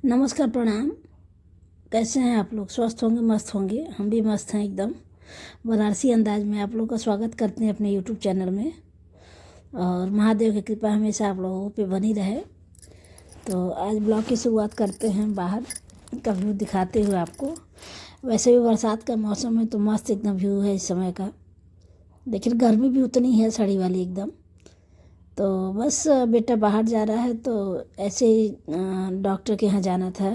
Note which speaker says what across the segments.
Speaker 1: नमस्कार, प्रणाम। कैसे हैं आप लोग? स्वस्थ होंगे, मस्त होंगे। हम भी मस्त हैं एकदम। बनारसी अंदाज में आप लोग का स्वागत करते हैं अपने यूट्यूब चैनल में। और महादेव की कृपा हमेशा आप लोगों पे बनी रहे। तो आज ब्लॉग की शुरुआत करते हैं बाहर का व्यू दिखाते हुए आपको। वैसे भी बरसात का मौसम है तो मस्त एकदम व्यू है इस समय का। लेकिन गर्मी भी उतनी है सड़ी वाली एकदम। तो बस बेटा बाहर जा रहा है तो ऐसे ही डॉक्टर के यहाँ जाना था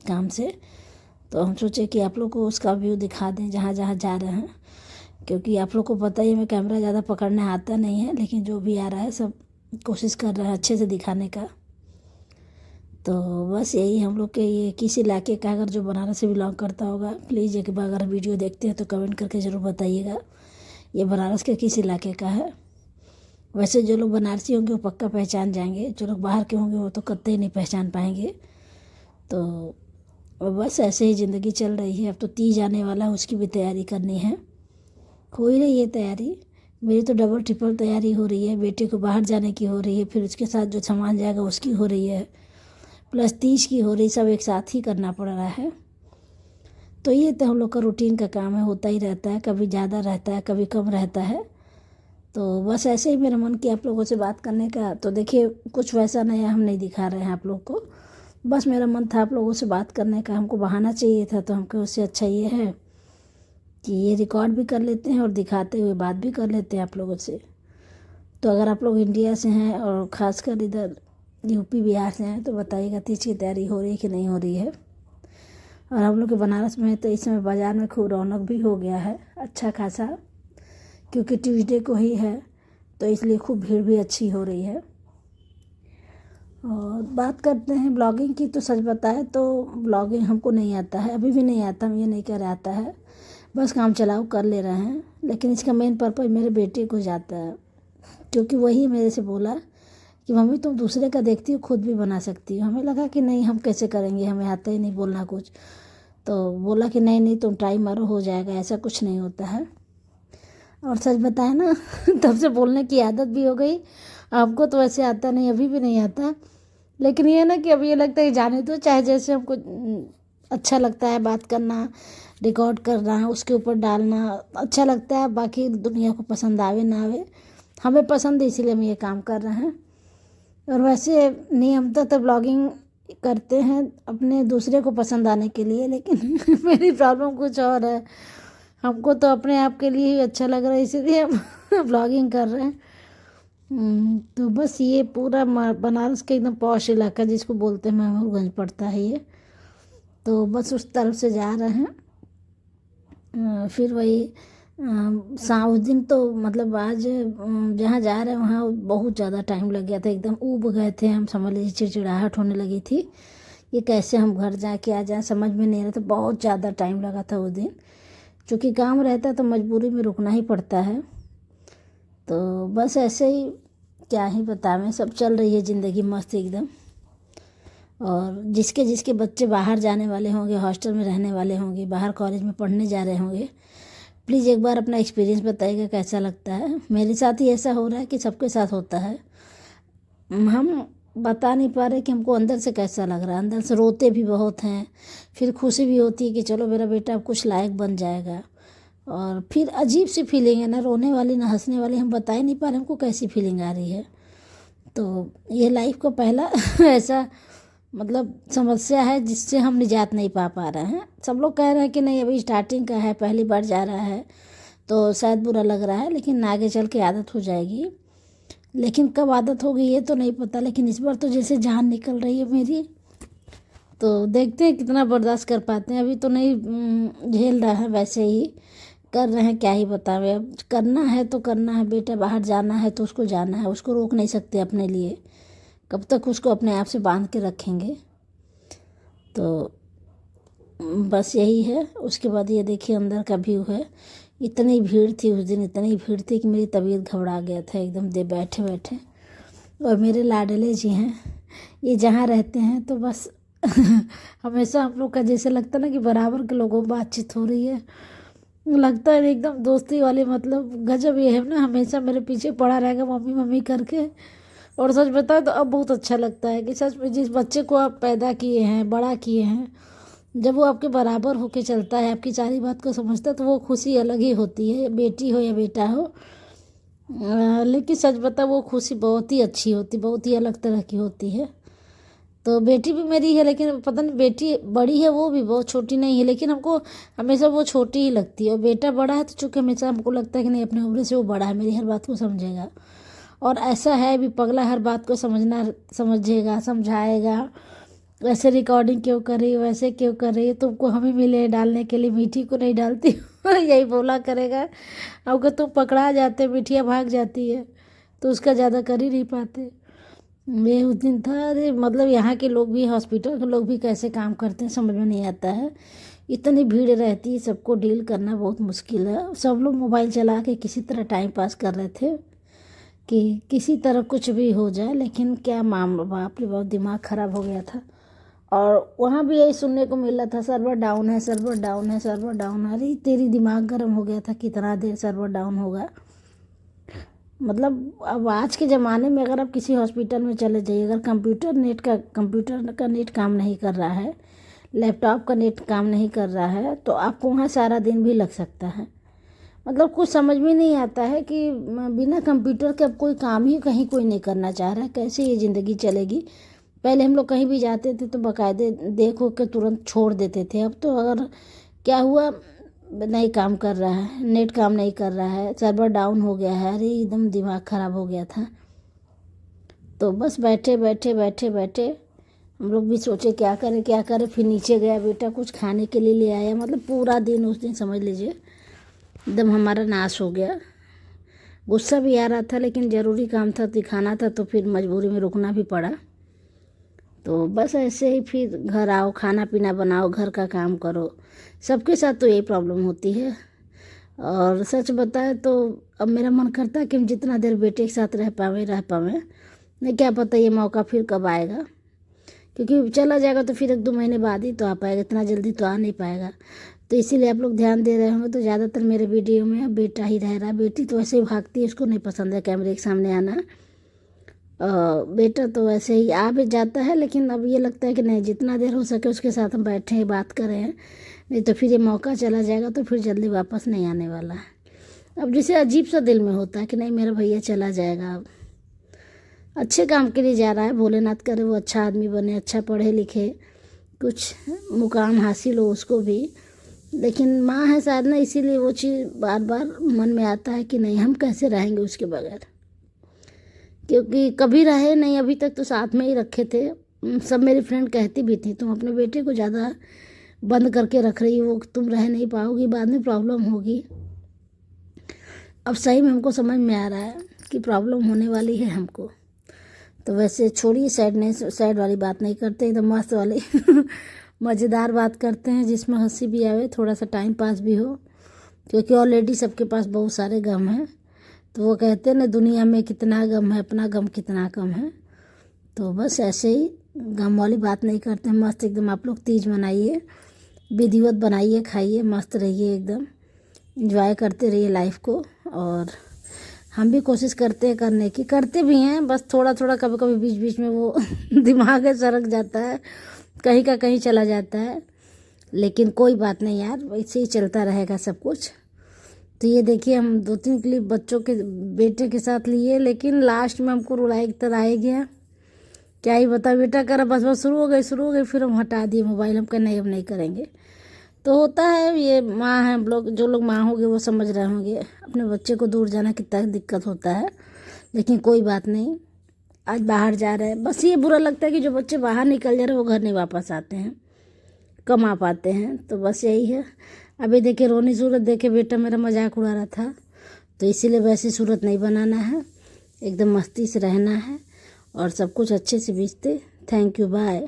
Speaker 1: काम से। तो हम सोचे कि आप लोग को उसका व्यू दिखा दें जहाँ जहाँ जा रहे हैं, क्योंकि आप लोग को पता ही है मैं कैमरा ज़्यादा पकड़ने आता नहीं है, लेकिन जो भी आ रहा है सब कोशिश कर रहे हैं अच्छे से दिखाने का। तो बस यही हम लोग के ये किस इलाके का, अगर जो बनारस से बिलोंग करता होगा प्लीज़ एक बार अगर वीडियो देखते हैं तो कमेंट करके ज़रूर बताइएगा ये बनारस के किस इलाके का है। वैसे जो लोग बनारसी होंगे वो पक्का पहचान जाएंगे, जो लोग बाहर के होंगे वो तो कतई नहीं पहचान पाएंगे। तो बस ऐसे ही ज़िंदगी चल रही है। अब तो तीज आने वाला है, उसकी भी तैयारी करनी है। हो ही रही है तैयारी। मेरी तो डबल ट्रिपल तैयारी हो रही है। बेटे को बाहर जाने की हो रही है, फिर उसके साथ जो सामान जाएगा उसकी हो रही है, प्लस तीज की हो रही, सब एक साथ ही करना पड़ रहा है। तो ये तो हम लोग का रूटीन का काम है, होता ही रहता है। कभी ज़्यादा रहता है, कभी कम रहता है। तो बस ऐसे ही मेरा मन किया आप लोगों से बात करने का। तो देखिए कुछ वैसा नया हम नहीं दिखा रहे हैं आप लोग को। बस मेरा मन था आप लोगों से बात करने का, हमको बहाना चाहिए था। तो हमको उससे अच्छा ये है कि ये रिकॉर्ड भी कर लेते हैं और दिखाते हुए बात भी कर लेते हैं आप लोगों से। तो अगर आप लोग इंडिया से हैं और ख़ासकर इधर यूपी बिहार से हैं तो बताइएगा तीज की तैयारी हो रही है कि नहीं हो रही है। और हम लोग के बनारस में तो इस समय बाज़ार में खूब रौनक भी हो गया है अच्छा खासा, क्योंकि ट्यूसडे को ही है तो इसलिए खूब भीड़ भी अच्छी हो रही है। और बात करते हैं ब्लॉगिंग की। तो सच बताए तो ब्लॉगिंग हमको नहीं आता है, अभी भी नहीं आता। हम ये नहीं कह रहे आता है, बस काम चलाओ कर ले रहे हैं। लेकिन इसका मेन पर्पज़ मेरे बेटे को जाता है, क्योंकि वही मेरे से बोला कि मम्मी तुम दूसरे का देखती हो खुद भी बना सकती हो। हमें लगा कि नहीं हम कैसे करेंगे, हमें आता ही नहीं बोलना कुछ। तो बोला कि नहीं नहीं तुम ट्राई मारो, हो जाएगा, ऐसा कुछ नहीं होता है। और सच बताए ना तब से बोलने की आदत भी हो गई। आपको तो वैसे आता नहीं, अभी भी नहीं आता। लेकिन ये ना कि अभी ये लगता है कि जाने दो, चाहे जैसे हमको अच्छा लगता है बात करना, रिकॉर्ड करना, उसके ऊपर डालना अच्छा लगता है। बाकी दुनिया को पसंद आवे ना आवे, हमें पसंद है इसीलिए हम ये काम कर रहे हैं। और वैसे नियमतः तो ब्लॉगिंग करते हैं अपने दूसरे को पसंद आने के लिए, लेकिन मेरी प्रॉब्लम कुछ और है। हमको तो अपने आप के लिए ही अच्छा लग रहा है, इसीलिए हम ब्लॉगिंग कर रहे हैं। तो बस ये पूरा बनारस का एकदम पॉश इलाका जिसको बोलते हैं महमूदगंज पड़ता है ये। तो बस उस तरफ से जा रहे हैं। फिर वही शाम उस दिन तो मतलब आज जहाँ जा रहे हैं वहाँ बहुत ज़्यादा टाइम लग गया था, एकदम ऊब गए थे हम। समझ लीजिए चिड़चिड़ाहट होने लगी थी, ये कैसे हम घर जाए क्या जाए समझ में नहीं आ रहा था। बहुत ज़्यादा टाइम लगा था उस दिन, क्योंकि काम रहता है तो मजबूरी में रुकना ही पड़ता है। तो बस ऐसे ही क्या ही बतावें, सब चल रही है ज़िंदगी मस्त एकदम। और जिसके जिसके बच्चे बाहर जाने वाले होंगे, हॉस्टल में रहने वाले होंगे, बाहर कॉलेज में पढ़ने जा रहे होंगे, प्लीज़ एक बार अपना एक्सपीरियंस बताइएगा कैसा लगता है। मेरे साथ ही ऐसा हो रहा है कि सबके साथ होता है। हम बता नहीं पा रहे कि हमको अंदर से कैसा लग रहा है। अंदर से रोते भी बहुत हैं, फिर खुशी भी होती है कि चलो मेरा बेटा अब कुछ लायक बन जाएगा। और फिर अजीब सी फीलिंग है, ना रोने वाली ना हंसने वाली। हम बता ही नहीं पा रहे हमको कैसी फीलिंग आ रही है। तो ये लाइफ का पहला ऐसा मतलब समस्या है जिससे हम निजात नहीं पा रहे हैं। सब लोग कह रहे हैं कि नहीं अभी स्टार्टिंग का है, पहली बार जा रहा है तो शायद बुरा लग रहा है, लेकिन आगे चल के आदत हो जाएगी। लेकिन कब आदत होगी ये तो नहीं पता। लेकिन इस बार तो जैसे जान निकल रही है मेरी, तो देखते हैं कितना बर्दाश्त कर पाते हैं। अभी तो नहीं झेल रहा है, वैसे ही कर रहे हैं, क्या ही बतावें। अब करना है तो करना है, बेटा बाहर जाना है तो उसको जाना है, उसको रोक नहीं सकते अपने लिए। कब तक उसको अपने आप से बांध के रखेंगे। तो बस यही है। उसके बाद ये देखिए अंदर का व्यू है। इतनी भीड़ थी उस दिन, इतनी भीड़ थी कि मेरी तबीयत घबरा गया था एकदम दे बैठे बैठे। और मेरे लाडले जी हैं, ये जहाँ रहते हैं तो बस हमेशा हम लोग का जैसे लगता ना कि बराबर के लोगों में बातचीत हो रही है, लगता है एकदम दोस्ती वाली। मतलब गजब ये है ना, हमेशा मेरे पीछे पड़ा रहेगा मम्मी मम्मी करके। और सच बताएं तो अब बहुत अच्छा लगता है कि सच में जिस बच्चे को आप पैदा किए हैं, बड़ा किए हैं, जब वो आपके बराबर होके चलता है, आपकी सारी बात को समझता है, तो वो खुशी अलग ही होती है, बेटी हो या बेटा हो। लेकिन सच बता वो खुशी बहुत ही अच्छी होती, बहुत ही अलग तरह की होती है। तो बेटी भी मेरी है, लेकिन पता नहीं बेटी बड़ी है, वो भी बहुत छोटी नहीं है, लेकिन हमको हमेशा वो छोटी ही लगती है। और बेटा बड़ा है तो चूँकि हमेशा हमको लगता है कि नहीं अपने उम्र से वो बड़ा है, मेरी हर बात को समझेगा। और ऐसा है भी पगला, हर बात को समझेगा, समझाएगा। वैसे रिकॉर्डिंग क्यों कर रही हो, वैसे क्यों कर रही है, तुमको हमें मिले डालने के लिए, मीठी को नहीं डालती हो यही बोला करेगा। अगर तुम पकड़ा जाते, मिठिया भाग जाती है, तो उसका ज़्यादा कर ही नहीं पाते। मैं उस दिन था, अरे मतलब यहाँ के लोग भी, हॉस्पिटल के लोग भी कैसे काम करते हैं समझ में नहीं आता है। इतनी भीड़ रहती है, सबको डील करना बहुत मुश्किल है। सब लोग मोबाइल चला के किसी तरह टाइम पास कर रहे थे कि किसी तरह कुछ भी हो जाए, लेकिन क्या मामला, बाप रे बाप, दिमाग ख़राब हो गया था। और वहाँ भी यही सुनने को मिला था, सर्वर डाउन है, सर्वर डाउन है, सर्वर डाउन है। अरे तेरी दिमाग गर्म हो गया था, कितना देर सर्वर डाउन होगा। मतलब अब आज के ज़माने में अगर आप किसी हॉस्पिटल में चले जाइए, अगर कंप्यूटर का नेट काम नहीं कर रहा है, लैपटॉप का नेट काम नहीं कर रहा है, तो आपको वहाँ सारा दिन भी लग सकता है। मतलब कुछ समझ में नहीं आता है कि बिना कंप्यूटर के अब कोई काम ही कहीं कोई नहीं करना चाह रहा है, कैसे ये ज़िंदगी चलेगी। पहले हम लोग कहीं भी जाते थे तो बाकायदे देखो के तुरंत छोड़ देते थे। अब तो अगर क्या हुआ, नहीं काम कर रहा है, नेट काम नहीं कर रहा है, सर्वर डाउन हो गया है, अरे एकदम दिमाग ख़राब हो गया था। तो बस बैठे बैठे बैठे बैठे हम लोग भी सोचे क्या करें क्या करें। फिर नीचे गया, बेटा कुछ खाने के लिए ले आया। मतलब पूरा दिन उस दिन समझ लीजिए एकदम हमारा नाश हो गया। गुस्सा भी आ रहा था, लेकिन ज़रूरी काम था, दिखाना था, तो फिर मजबूरी में रुकना भी पड़ा। तो बस ऐसे ही फिर घर आओ, खाना पीना बनाओ, घर का काम करो। सबके साथ तो यही प्रॉब्लम होती है। और सच बताए तो अब मेरा मन करता है कि हम जितना देर बेटे के साथ रह पावे। नहीं, क्या पता ये मौका फिर कब आएगा, क्योंकि चला जाएगा तो फिर 1-2 महीने बाद ही तो आ पाएगा, इतना जल्दी तो आ नहीं पाएगा। तो इसीलिए आप लोग ध्यान दे रहे होंगे तो ज़्यादातर मेरे वीडियो में अब बेटा ही रह रहा है। बेटी तो वैसे ही भागती है, उसको नहीं पसंद है कैमरे के सामने आना। बेटा तो वैसे ही आ भी जाता है, लेकिन अब ये लगता है कि नहीं, जितना देर हो सके उसके साथ हम बैठें, बात करें, नहीं तो फिर ये मौका चला जाएगा तो फिर जल्दी वापस नहीं आने वाला है। अब जैसे अजीब सा दिल में होता है कि नहीं मेरा भैया चला जाएगा, अब अच्छे काम के लिए जा रहा है, भोलेनाथ करे वो अच्छा आदमी बने, अच्छा पढ़े लिखे, कुछ मुकाम हासिल हो उसको भी। लेकिन माँ है शायद ना, इसीलिए वो चीज़ बार बार मन में आता है कि नहीं हम कैसे रहेंगे उसके बगैर, क्योंकि कभी रहे नहीं, अभी तक तो साथ में ही रखे थे। सब मेरी फ्रेंड कहती भी थी तुम अपने बेटे को ज़्यादा बंद करके रख रही हो, तुम रह नहीं पाओगी, बाद में प्रॉब्लम होगी। अब सही में हमको समझ में आ रहा है कि प्रॉब्लम होने वाली है हमको। तो वैसे छोड़िए, सैड वाली बात नहीं करते, एकदम मस्त वाली मज़ेदार बात करते हैं जिसमें हंसी भी आवे, थोड़ा सा टाइम पास भी हो, क्योंकि ऑलरेडी सबके पास बहुत सारे गम हैं। तो वो कहते हैं ना, दुनिया में कितना गम है, अपना गम कितना कम है। तो बस ऐसे ही गम वाली बात नहीं करते हैं, मस्त एकदम आप लोग तीज मनाइए, विधिवत बनाइए, खाइए, मस्त रहिए, एकदम एंजॉय करते रहिए लाइफ को। और हम भी कोशिश करते हैं करने की, करते भी हैं, बस थोड़ा थोड़ा कभी कभी बीच बीच में वो दिमाग सरक जाता है, कहीं का कहीं चला जाता है। लेकिन कोई बात नहीं यार, वैसे ही चलता रहेगा सब कुछ। तो ये देखिए हम 2-3 क्लिप बच्चों के बेटे के साथ लिए, लेकिन लास्ट में हमको रुलाई की तरह आ गया, क्या ही बता, बेटा कर बस शुरू हो गई, फिर हम हटा दिए मोबाइल, हम कह नहीं अब नहीं करेंगे। तो होता है, ये माँ है, हम लोग जो लोग माँ होंगे वो समझ रहे होंगे अपने बच्चे को दूर जाना कितना दिक्कत होता है। लेकिन कोई बात नहीं, आज बाहर जा रहे हैं, बस ये बुरा लगता है कि जो बच्चे बाहर निकल जा रहे हैं वो घर नहीं वापस आते हैं, कम आ पाते हैं। तो बस यही है। अभी देखिए रोनी सूरत देखे बेटा मेरा मजाक उड़ा रहा था, तो इसीलिए वैसी सूरत नहीं बनाना है, एकदम मस्ती से रहना है और सब कुछ अच्छे से बीतते। Thank you, bye.